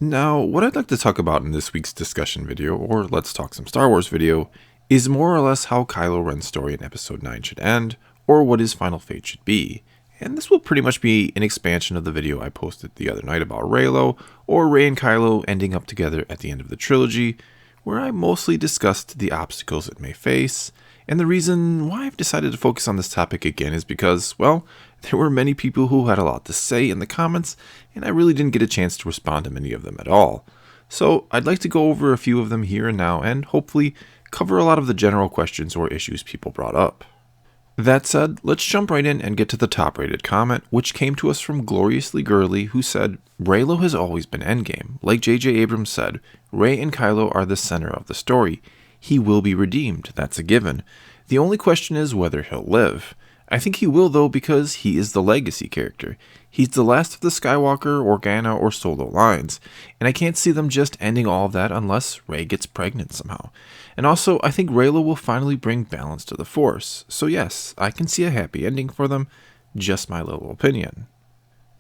Now, what I'd like to talk about in this week's discussion video, or Let's Talk Some Star Wars video, is more or less how Kylo Ren's story in Episode 9 should end, or what his final fate should be. And this will pretty much be an expansion of the video I posted the other night about Reylo, or Rey and Kylo ending up together at the end of the trilogy, where I mostly discussed the obstacles it may face. And the reason why I've decided to focus on this topic again is because, well, there were many people who had a lot to say in the comments, and I really didn't get a chance to respond to many of them at all. So I'd like to go over a few of them here and now, and hopefully cover a lot of the general questions or issues people brought up. That said, let's jump right in and get to the top rated comment, which came to us from Gloriously Girly, who said, Reylo has always been endgame. Like J.J. Abrams said, Rey and Kylo are the center of the story. He will be redeemed, that's a given. The only question is whether he'll live. I think he will though, because he is the legacy character. He's the last of the Skywalker, Organa, or Solo lines, and I can't see them just ending all of that unless Rey gets pregnant somehow. And also, I think Reylo will finally bring balance to the Force, so yes, I can see a happy ending for them, just my little opinion.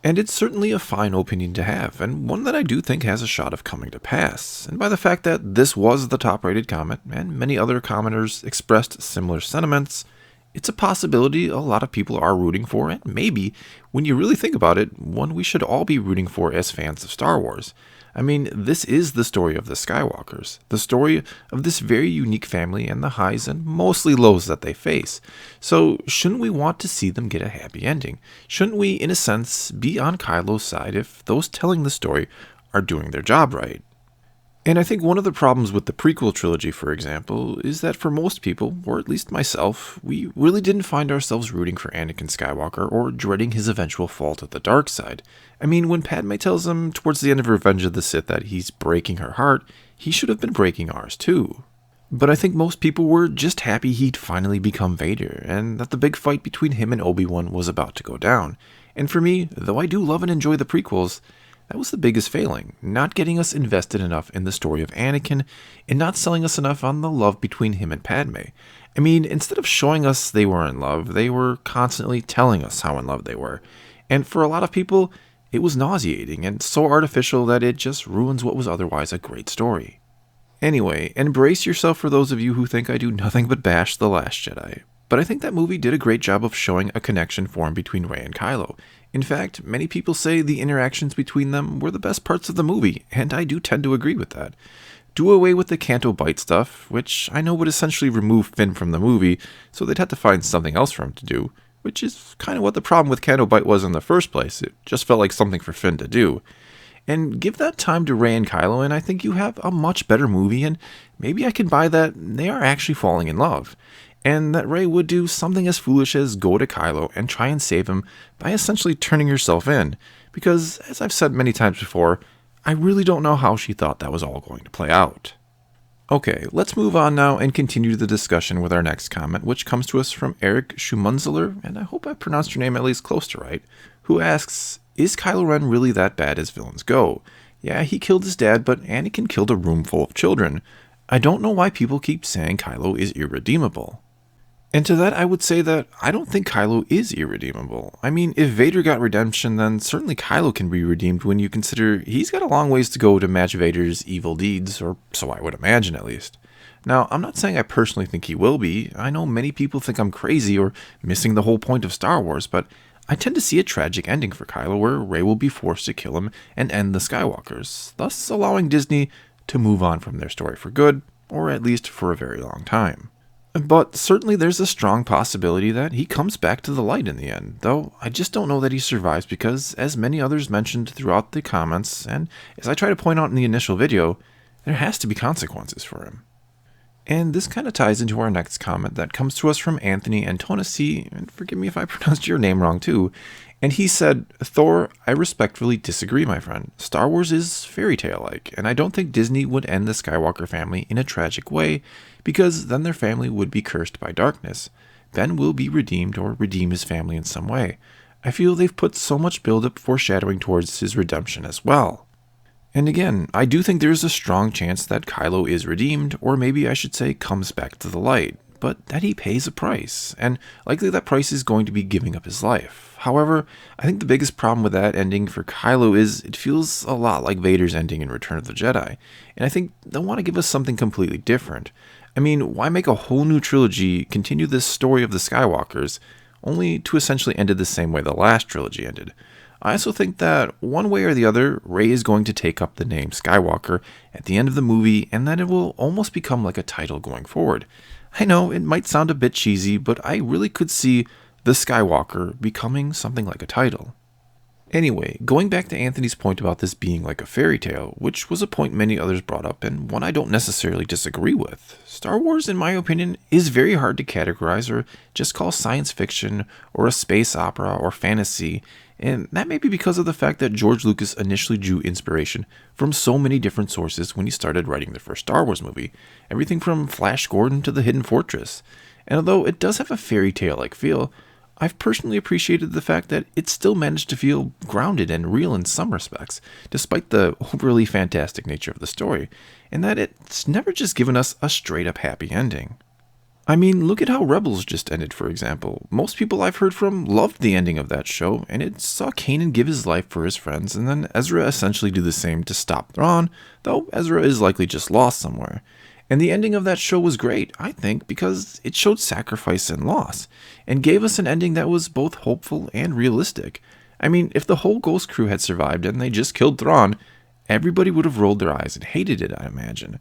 And it's certainly a fine opinion to have, and one that I do think has a shot of coming to pass. And by the fact that this was the top rated comment, and many other commenters expressed similar sentiments, it's a possibility a lot of people are rooting for, and maybe, when you really think about it, one we should all be rooting for as fans of Star Wars. I mean, this is the story of the Skywalkers, the story of this very unique family and the highs and mostly lows that they face. So, shouldn't we want to see them get a happy ending? Shouldn't we, in a sense, be on Kylo's side if those telling the story are doing their job right? And I think one of the problems with the prequel trilogy, for example, is that for most people, or at least myself, we really didn't find ourselves rooting for Anakin Skywalker or dreading his eventual fall to the dark side. I mean, when Padme tells him towards the end of Revenge of the Sith that he's breaking her heart, he should have been breaking ours too. But I think most people were just happy he'd finally become Vader, and that the big fight between him and Obi-Wan was about to go down. And for me, though I do love and enjoy the prequels, that was the biggest failing, not getting us invested enough in the story of Anakin, and not selling us enough on the love between him and Padme. I mean, instead of showing us they were in love, they were constantly telling us how in love they were. And for a lot of people, it was nauseating and so artificial that it just ruins what was otherwise a great story. Anyway, embrace yourself for those of you who think I do nothing but bash The Last Jedi. But I think that movie did a great job of showing a connection formed between Rey and Kylo. In fact, many people say the interactions between them were the best parts of the movie, and I do tend to agree with that. Do away with the Canto Bite stuff, which I know would essentially remove Finn from the movie, so they'd have to find something else for him to do, which is kind of what the problem with Canto Bite was in the first place. It just felt like something for Finn to do. And give that time to Rey and Kylo, and I think you have a much better movie, and maybe I can buy that they are actually falling in love. And that Rey would do something as foolish as go to Kylo and try and save him by essentially turning herself in. Because, as I've said many times before, I really don't know how she thought that was all going to play out. Okay, let's move on now and continue the discussion with our next comment, which comes to us from Eric Schumunzeler, and I hope I pronounced your name at least close to right, who asks, is Kylo Ren really that bad as villains go? Yeah, he killed his dad, but Anakin killed a room full of children. I don't know why people keep saying Kylo is irredeemable. And to that, I would say that I don't think Kylo is irredeemable. I mean, if Vader got redemption, then certainly Kylo can be redeemed when you consider he's got a long ways to go to match Vader's evil deeds, or so I would imagine at least. Now, I'm not saying I personally think he will be. I know many people think I'm crazy or missing the whole point of Star Wars, but I tend to see a tragic ending for Kylo where Rey will be forced to kill him and end the Skywalkers, thus allowing Disney to move on from their story for good, or at least for a very long time. But certainly there's a strong possibility that he comes back to the light in the end, though I just don't know that he survives because, as many others mentioned throughout the comments, and as I try to point out in the initial video, there has to be consequences for him. And this kind of ties into our next comment that comes to us from Anthony Antonisi, and forgive me if I pronounced your name wrong too, and he said, Thor, I respectfully disagree, my friend. Star Wars is fairy tale-like, and I don't think Disney would end the Skywalker family in a tragic way, because then their family would be cursed by darkness. Ben will be redeemed or redeem his family in some way. I feel they've put so much build-up foreshadowing towards his redemption as well. And again, I do think there's a strong chance that Kylo is redeemed, or maybe I should say comes back to the light. but that he pays a price, and likely that price is going to be giving up his life. However, I think the biggest problem with that ending for Kylo is it feels a lot like Vader's ending in Return of the Jedi, and I think they want to give us something completely different. I mean, why make a whole new trilogy continue this story of the Skywalkers, only to essentially end it the same way the last trilogy ended? I also think that one way or the other, Rey is going to take up the name Skywalker at the end of the movie, and that it will almost become like a title going forward. I know it might sound a bit cheesy, but I really could see the Skywalker becoming something like a title. Anyway, going back to Anthony's point about this being like a fairy tale, which was a point many others brought up and one I don't necessarily disagree with, Star Wars, in my opinion, is very hard to categorize or just call science fiction or a space opera or fantasy, and that may be because of the fact that George Lucas initially drew inspiration from so many different sources when he started writing the first Star Wars movie, everything from Flash Gordon to the Hidden Fortress. And although it does have a fairy tale-like feel, I've personally appreciated the fact that it still managed to feel grounded and real in some respects, despite the overly fantastic nature of the story, and that it's never just given us a straight-up happy ending. I mean, look at how Rebels just ended, for example. Most people I've heard from loved the ending of that show, and it saw Kanan give his life for his friends, and then Ezra essentially do the same to stop Thrawn, though Ezra is likely just lost somewhere. And the ending of that show was great, I think, because it showed sacrifice and loss, and gave us an ending that was both hopeful and realistic. I mean, if the whole Ghost crew had survived and they just killed Thrawn, everybody would have rolled their eyes and hated it, I imagine.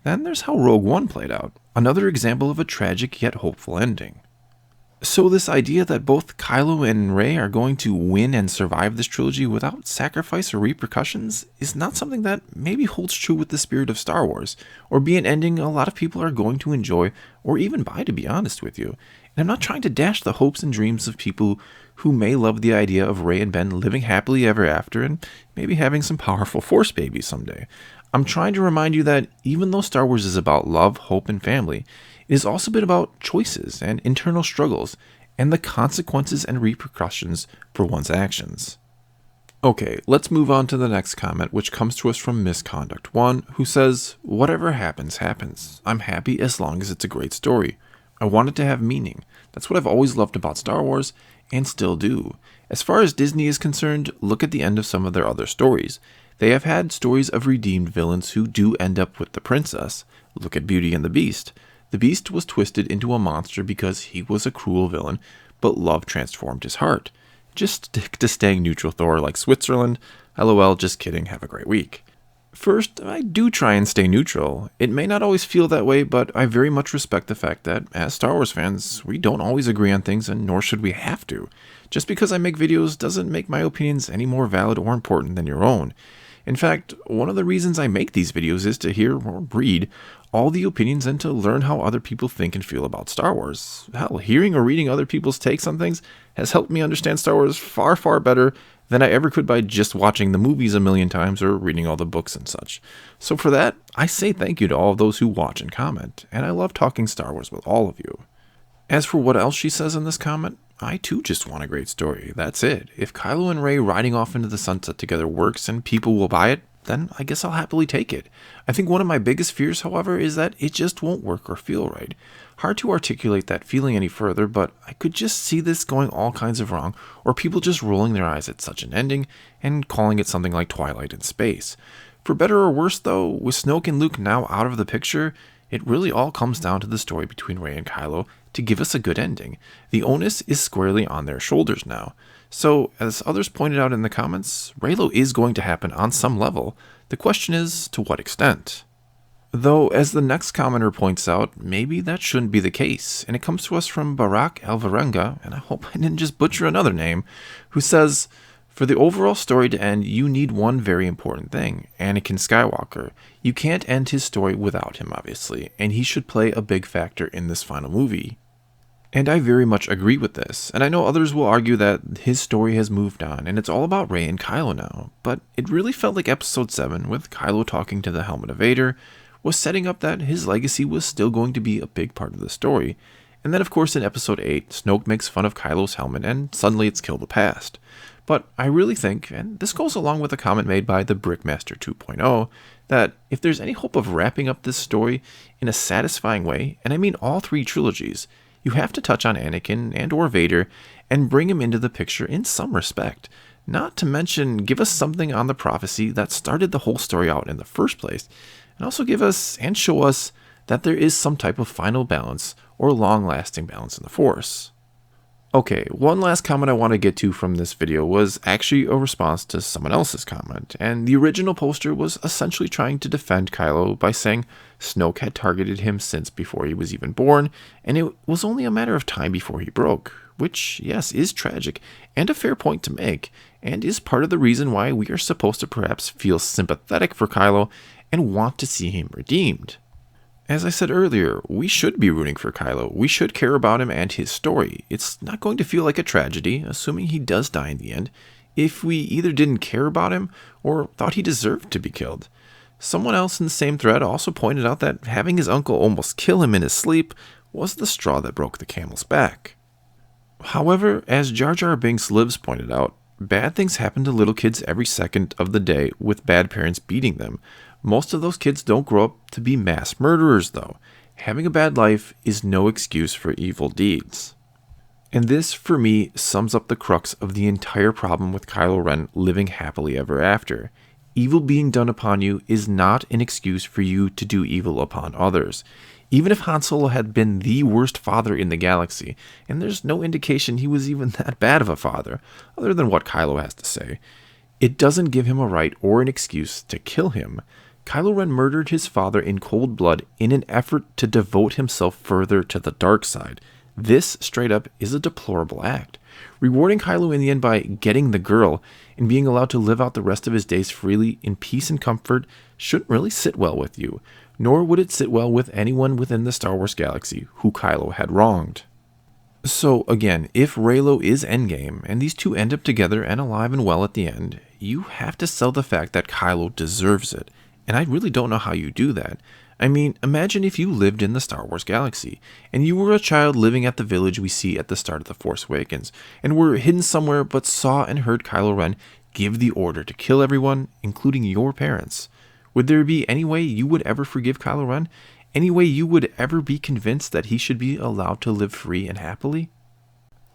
Then there's how Rogue One played out, another example of a tragic yet hopeful ending. So this idea that both Kylo and Rey are going to win and survive this trilogy without sacrifice or repercussions is not something that maybe holds true with the spirit of Star Wars, or be an ending a lot of people are going to enjoy or even buy, to be honest with you. And I'm not trying to dash the hopes and dreams of people who may love the idea of Rey and Ben living happily ever after and maybe having some powerful Force babies someday. I'm trying to remind you that even though Star Wars is about love, hope, and family, it is also a bit about choices and internal struggles, and the consequences and repercussions for one's actions. Okay, let's move on to the next comment, which comes to us from Misconduct1, who says, "Whatever happens, happens. I'm happy as long as it's a great story. I want it to have meaning. That's what I've always loved about Star Wars, and still do. As far as Disney is concerned, look at the end of some of their other stories. They have had stories of redeemed villains who do end up with the princess. Look at Beauty and the Beast. The Beast was twisted into a monster because he was a cruel villain, but love transformed his heart. Just stick to staying neutral, Thor, like Switzerland. LOL, just kidding, have a great week." First, I do try and stay neutral. It may not always feel that way, but I very much respect the fact that, as Star Wars fans, we don't always agree on things, and nor should we have to. Just because I make videos doesn't make my opinions any more valid or important than your own. In fact, one of the reasons I make these videos is to hear or read all the opinions and to learn how other people think and feel about Star Wars. Hell, hearing or reading other people's takes on things has helped me understand Star Wars far, far better than I ever could by just watching the movies a million times or reading all the books and such. So for that, I say thank you to all of those who watch and comment, and I love talking Star Wars with all of you. As for what else she says in this comment, I too just want a great story. That's it. If Kylo and Rey riding off into the sunset together works and people will buy it, then I guess I'll happily take it. I think one of my biggest fears, however, is that it just won't work or feel right. Hard to articulate that feeling any further, but I could just see this going all kinds of wrong, or people just rolling their eyes at such an ending and calling it something like Twilight in space. For better or worse, though, with Snoke and Luke now out of the picture, it really all comes down to the story between Rey and Kylo to give us a good ending. The onus is squarely on their shoulders now. So, as others pointed out in the comments, Reylo is going to happen on some level. The question is, to what extent? Though, as the next commenter points out, maybe that shouldn't be the case, and it comes to us from Barak Alvarenga, and I hope I didn't just butcher another name, who says, "For the overall story to end, you need one very important thing, Anakin Skywalker. You can't end his story without him, obviously, and he should play a big factor in this final movie." And I very much agree with this, and I know others will argue that his story has moved on, and it's all about Rey and Kylo now, but it really felt like Episode 7, with Kylo talking to the helmet of Vader, was setting up that his legacy was still going to be a big part of the story. And then of course in Episode 8, Snoke makes fun of Kylo's helmet, and suddenly it's Kill the Past. But I really think, and this goes along with a comment made by the Brickmaster 2.0, that if there's any hope of wrapping up this story in a satisfying way, and I mean all three trilogies, you have to touch on Anakin and or Vader and bring him into the picture in some respect. Not to mention, give us something on the prophecy that started the whole story out in the first place, and also give us and show us that there is some type of final balance or long-lasting balance in the Force. Okay, one last comment I want to get to from this video was actually a response to someone else's comment, and the original poster was essentially trying to defend Kylo by saying Snoke had targeted him since before he was even born, and it was only a matter of time before he broke, which, yes, is tragic, and a fair point to make, and is part of the reason why we are supposed to perhaps feel sympathetic for Kylo and want to see him redeemed. As I said earlier, we should be rooting for Kylo. We should care about him and his story. It's not going to feel like a tragedy, assuming he does die in the end, if we either didn't care about him or thought he deserved to be killed. Someone else in the same thread also pointed out that having his uncle almost kill him in his sleep was the straw that broke the camel's back. However, as Jar Jar Binks Lives pointed out, bad things happen to little kids every second of the day with bad parents beating them. Most of those kids don't grow up to be mass murderers, though. Having a bad life is no excuse for evil deeds. And this, for me, sums up the crux of the entire problem with Kylo Ren living happily ever after. Evil being done upon you is not an excuse for you to do evil upon others. Even if Han Solo had been the worst father in the galaxy, and there's no indication he was even that bad of a father, other than what Kylo has to say, it doesn't give him a right or an excuse to kill him. Kylo Ren murdered his father in cold blood in an effort to devote himself further to the dark side. This, straight up, is a deplorable act. Rewarding Kylo in the end by getting the girl and being allowed to live out the rest of his days freely in peace and comfort shouldn't really sit well with you, nor would it sit well with anyone within the Star Wars galaxy who Kylo had wronged. So again, if Reylo is Endgame, and these two end up together and alive and well at the end, you have to sell the fact that Kylo deserves it. And I really don't know how you do that. I mean, imagine if you lived in the Star Wars galaxy, and you were a child living at the village we see at the start of The Force Awakens, and were hidden somewhere but saw and heard Kylo Ren give the order to kill everyone, including your parents. Would there be any way you would ever forgive Kylo Ren? Any way you would ever be convinced that he should be allowed to live free and happily?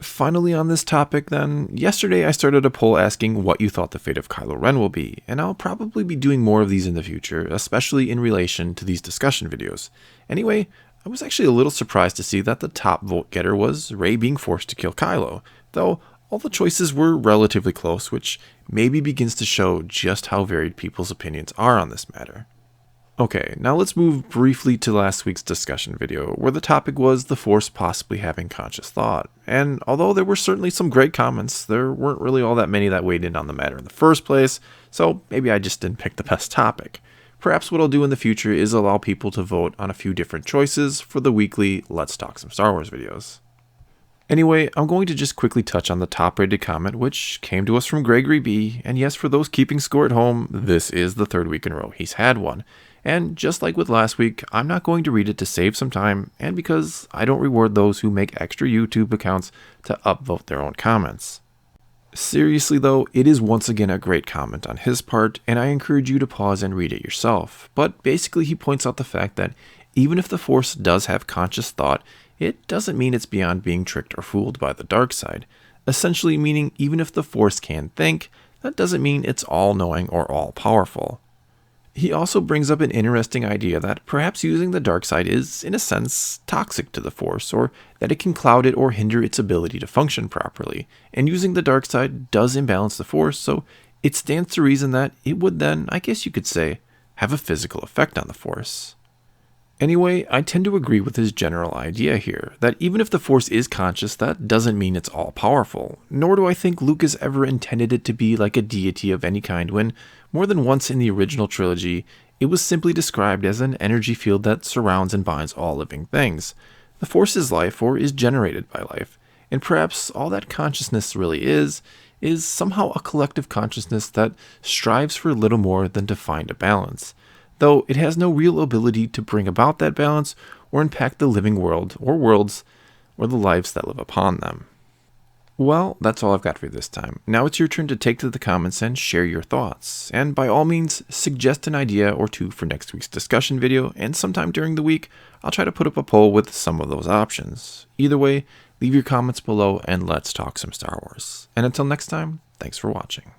Finally on this topic then, yesterday I started a poll asking what you thought the fate of Kylo Ren will be, and I'll probably be doing more of these in the future, especially in relation to these discussion videos. Anyway, I was actually a little surprised to see that the top vote getter was Rey being forced to kill Kylo, though all the choices were relatively close, which maybe begins to show just how varied people's opinions are on this matter. Okay, now let's move briefly to last week's discussion video, where the topic was the Force possibly having conscious thought. And although there were certainly some great comments, there weren't really all that many that weighed in on the matter in the first place, so maybe I just didn't pick the best topic. Perhaps what I'll do in the future is allow people to vote on a few different choices for the weekly Let's Talk Some Star Wars videos. Anyway, I'm going to just quickly touch on the top-rated comment, which came to us from Gregory B, and yes, for those keeping score at home, this is the third week in a row he's had one. And just like with last week, I'm not going to read it to save some time, and because I don't reward those who make extra YouTube accounts to upvote their own comments. Seriously though, it is once again a great comment on his part, and I encourage you to pause and read it yourself. But basically he points out the fact that even if the Force does have conscious thought, it doesn't mean it's beyond being tricked or fooled by the dark side. Essentially meaning even if the Force can think, that doesn't mean it's all-knowing or all-powerful. He also brings up an interesting idea that perhaps using the dark side is, in a sense, toxic to the Force, or that it can cloud it or hinder its ability to function properly. And using the dark side does imbalance the Force, so it stands to reason that it would then, I guess you could say, have a physical effect on the Force. Anyway, I tend to agree with his general idea here, that even if the Force is conscious, that doesn't mean it's all-powerful, nor do I think Lucas ever intended it to be like a deity of any kind when, more than once in the original trilogy, it was simply described as an energy field that surrounds and binds all living things. The Force is life, or is generated by life, and perhaps all that consciousness really is somehow a collective consciousness that strives for little more than to find a balance, though it has no real ability to bring about that balance or impact the living world or worlds or the lives that live upon them. Well, that's all I've got for you this time. Now it's your turn to take to the comments and share your thoughts. And by all means, suggest an idea or two for next week's discussion video, and sometime during the week, I'll try to put up a poll with some of those options. Either way, leave your comments below and let's talk some Star Wars. And until next time, thanks for watching.